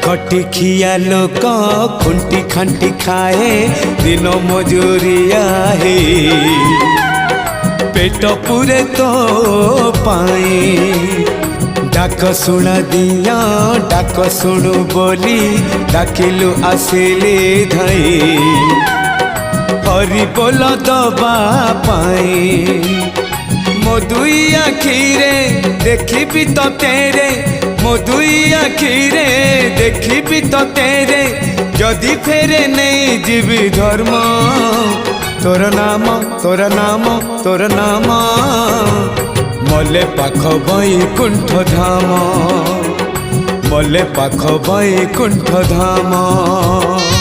खटी खिया लोक खुंटी खांटी खाए दिन मजूरिया है पेट पूरे तो पाए डाक शुणा दिया डाक शुणु बोली डाकिलु आसिले धाई हरि बोल दबा पाए मो दुई आखिरे देखी तो तेरे मो दुई आखिरे देखी तो तेरे जदि फेरे नहीं जीवी धर्म तोर नाम तोर नाम तोर नाम मले पाख बैकुंठ धाम मले पाख बैकुंठ धाम।